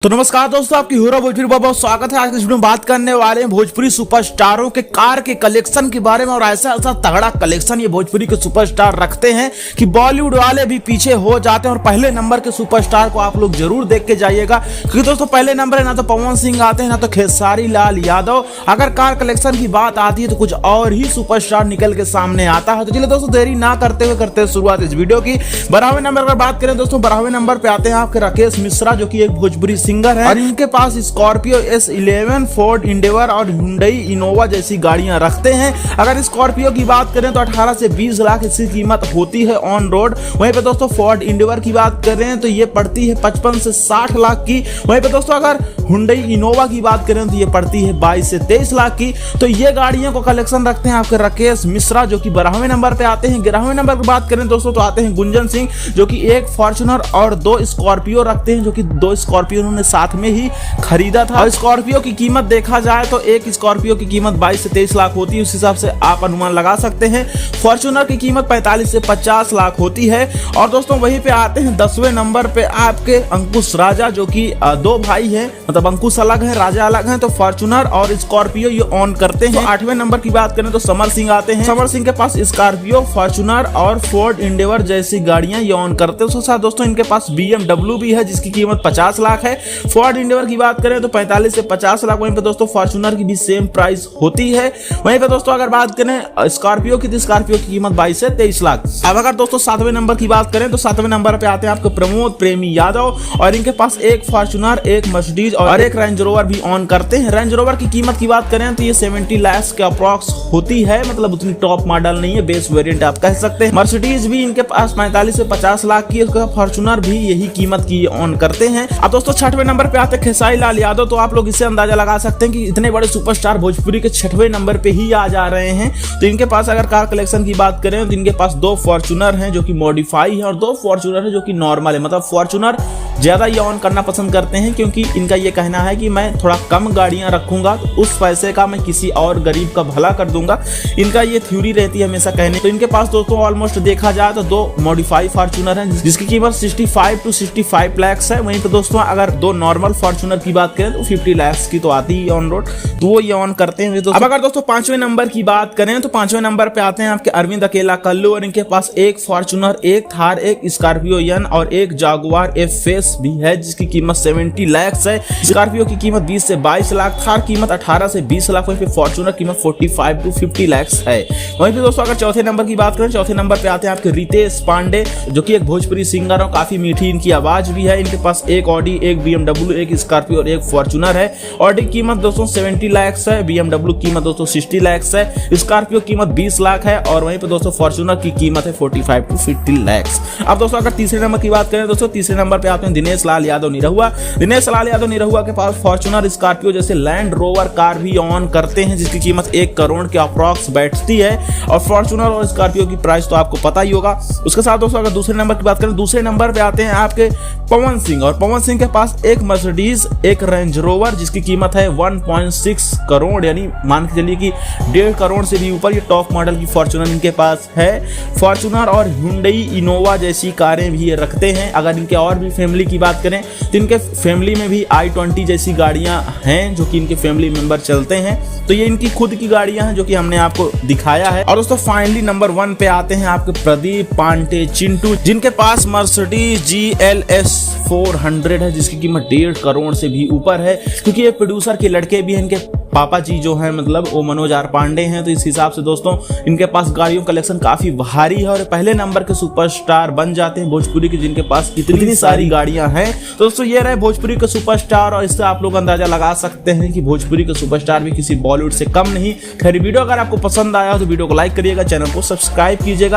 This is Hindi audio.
तो नमस्कार दोस्तों, आपकी हीरो भोजपुरी बहुत स्वागत है। आज की वीडियो में बात करने वाले हैं भोजपुरी सुपरस्टारों के कार के कलेक्शन के बारे में। और ऐसा ऐसा तगड़ा कलेक्शन ये भोजपुरी के सुपरस्टार रखते हैं कि बॉलीवुड वाले भी पीछे हो जाते हैं। और पहले नंबर के सुपरस्टार को आप लोग जरूर देख के जाइएगा, क्योंकि दोस्तों पहले नंबर है ना तो पवन सिंह आते हैं ना तो खेसारी लाल यादव। अगर कार कलेक्शन की बात आती है तो कुछ और ही सुपरस्टार निकल के सामने आता है। तो चलिए दोस्तों देरी ना करते हुए करते हैं शुरुआत इस वीडियो की। 12वें नंबर पर बात करें दोस्तों, 12वें नंबर पे आते हैं आपके राकेश मिश्रा, जो कि एक भोजपुरी सिंगर है और इनके पास स्कॉर्पियो S11, फोर्ड इंडेवर और हुंडई इनोवा जैसी गाड़ियां रखते हैं। अगर स्कॉर्पियो की बात करें तो 18 से 20 लाख इसकी कीमत होती है ऑन रोड। वहीं पे दोस्तों फोर्ड इंडेवर की बात करें तो ये पड़ती है 55 से 60 लाख की। वहीं पे दोस्तों अगर हुंडई इनोवा की बात करें तो ये पड़ती है 22 से 23 लाख की। तो ये गाड़ियों को कलेक्शन रखते हैं आपके राकेश मिश्रा, जो कि 12वें नंबर पे आते हैं। 11वें नंबर की बात करें दोस्तों तो आते हैं गुंजन सिंह, जो कि एक फॉर्च्यूनर और 2 स्कॉर्पियो रखते हैं, जो कि 2 स्कॉर्पियो उन्होंने साथ में ही खरीदा था। और स्कॉर्पियो की कीमत देखा जाए तो एक स्कॉर्पियो की कीमत 22 से 23 लाख होती है, उस हिसाब से आप अनुमान लगा सकते हैं। फॉर्च्यूनर की कीमत 45 से 50 लाख होती है। और दोस्तों वहीं पे आते हैं 10वें नंबर पे आपके अंकुश राजा, जो कि 2 भाई हैं, मतलब अंकुश अलग है राजा अलग है। तो फॉर्च्यूनर और स्कॉर्पियो ये ऑन करते हैं। 8वें नंबर की बात करें तो समर सिंह आते हैं। समर सिंह के पास स्कॉर्पियो, फॉर्च्यूनर और फोर्ड इंडेवर जैसी गाड़ियां ये ऑन करते हैं। उसके साथ दोस्तों इनके पास BMW भी है, जिसकी कीमत 50 लाख है। फोर्ड इंडेवर की बात करें तो 45 से 50 लाख। वहीं पे दोस्तों फॉर्च्यूनर की भी सेम प्राइस होती है। वहीं पे दोस्तों अगर बात करें स्कॉर्पियो की तो स्कॉर्पियो की कीमत 22 से 23 लाख। अब अगर दोस्तों 7वें नंबर की बात करें तो 7वें नंबर पे आते हैं आपके प्रमोद प्रेमी यादव, और इनके पास एक फॉर्च्यूनर, एक मर्सिडीज और एक रेंज रोवर भी ऑन करते हैं। रेंज रोवर की कीमत की बात करें तो ये 70 लाख के अप्रॉक्स होती है, मतलब उतनी टॉप मॉडल नहीं है, बेस वेरिएंट आप कह सकते हैं। मर्सिडीज भी इनके पास 45 से 50 लाख की, उसका फॉर्च्यूनर भी यही कीमत की ऑन करते हैं। अब दोस्तों 6वें नंबर पे आते हैं खेसारी लाल यादव। तो आप लोग इससे अंदाजा लगा सकते हैं कि इतने बड़े सुपरस्टार भोजपुरी के 6वें नंबर पे ही आ जा रहे हैं। तो इनके पास अगर कार कलेक्शन की बात करें तो इनके पास 2 फॉर्च्यूनर हैं जो कि मॉडिफाई है, और 2 फॉर्च्यूनर है जो कि नॉर्मल है। मतलब फॉर्च्यूनर ज्यादा ये ऑन करना पसंद करते हैं, क्योंकि इनका ये कहना है कि मैं थोड़ा कम गाड़ियां रखूंगा तो उस पैसे का मैं किसी और गरीब का भला कर दूंगा। इनका ये थ्योरी रहती है हमेशा कहने। तो इनके पास दोस्तों ऑलमोस्ट देखा जाए तो 2 मॉडिफाई फॉर्च्यूनर हैं, जिसकी कीमत 65 to 65 लाख है। वहीं पे दोस्तों अगर 2 नॉर्मल फॉर्च्यूनर की बात करें तो 50 लाख की तो आती है ऑन रोड, तो वो ये ऑन करते हैं। अब अगर दोस्तों 5वें नंबर की बात करें तो 5वें नंबर पे आते हैं आपके अरविंद अकेला कल्लू, और इनके पास एक फॉर्च्यूनर, एक थार, एक स्कॉर्पियो एन और एक जागुआर एफ-फेस भी है, जिसकी कीमत 70 लाख है। स्कॉर्पियो की कीमत 20 से 22 लाख, थार कीमत 18 से 20 लाख, वहीं पे फॉर्च्यूनर कीमत 45 to 50 लाख है। वहीं पे दोस्तों अगर चौथे नंबर की बात करें, चौथे नंबर पे आते हैं आपके रितेश पांडे, जो कि एक भोजपुरी सिंगर और काफी मीठी इनकी आवाज भी है। इनके पास एक ऑडी, एक BMW, एक स्कॉर्पियो और एक फॉर्च्यूनर है। ऑडी की कीमत दोस्तों 70 लाख है, BMW कीमत दोस्तों 60 लाख है, स्कॉर्पियो कीमत 20 लाख है, और वहीं पे दोस्तों फॉर्च्यूनर की कीमत है 45 to 50 लाख। अब दोस्तों अगर तीसरे नंबर की बात करें दोस्तों, तीसरे नंबर पे आते हैं दिनेश लाल यादव निरहुआ। दिनेश लाल यादव निरहुआ के पास फॉर्च्यूनर, स्कॉर्पियो जैसे लैंड रोवर कार भी ऑन करते हैं, जिसकी कीमत 1 करोड़ के अप्रॉक्स बैठती है। और फॉर्च्यूनर और स्कॉर्पियो की प्राइस तो आपको पता ही होगा। उसके साथ दोस्तों अगर दूसरे नंबर की बात करें, दूसरे नंबर पे आते हैं आपके पवन सिंह, और पवन सिंह के पास एक मर्सिडीज, एक रेंज रोवर, जिसकी कीमत है 1.6 करोड़, यानी मान के चलिए कि 1.5 करोड़ से भी ऊपर ये टॉप मॉडल की फॉर्च्यूनर इनके पास है। फॉर्च्यूनर और हुंडई इनोवा जैसी कारें भी ये रखते हैं। अगर इनके और भी फैमिली की बात करें तो इनके फैमिली में भी i20 जैसी गाड़ियां हैं, जो कि इनके फैमिली मेंबर चलते हैं। तो ये इनकी खुद की गाड़ियां हैं, जो कि हमने आपको दिखाया है। और दोस्तों फाइनली नंबर 1 पे आते हैं आपके प्रदीप पांडे चिंटू, जिनके पास मर्सिडीज GLS 400 है, जिसकी कीमत 1.5 करोड़ से भी ऊपर है। क्योंकि ये प्रोड्यूसर के लड़के भी हैं, इनके पापा जी जो हैं मतलब वो मनोज आर पांडे हैं। तो इस हिसाब से दोस्तों इनके पास गाड़ियों कलेक्शन काफी भारी है, और पहले नंबर के सुपरस्टार बन जाते हैं भोजपुरी के, जिनके पास इतनी सारी गाड़ियां हैं। तो दोस्तों ये रहे भोजपुरी के सुपरस्टार, और इससे आप लोग अंदाजा लगा सकते हैं कि भोजपुरी के सुपरस्टार भी किसी बॉलीवुड से कम नहीं। खैर वीडियो अगर आपको पसंद आया हो तो वीडियो को लाइक करिएगा, चैनल को सब्सक्राइब कीजिएगा।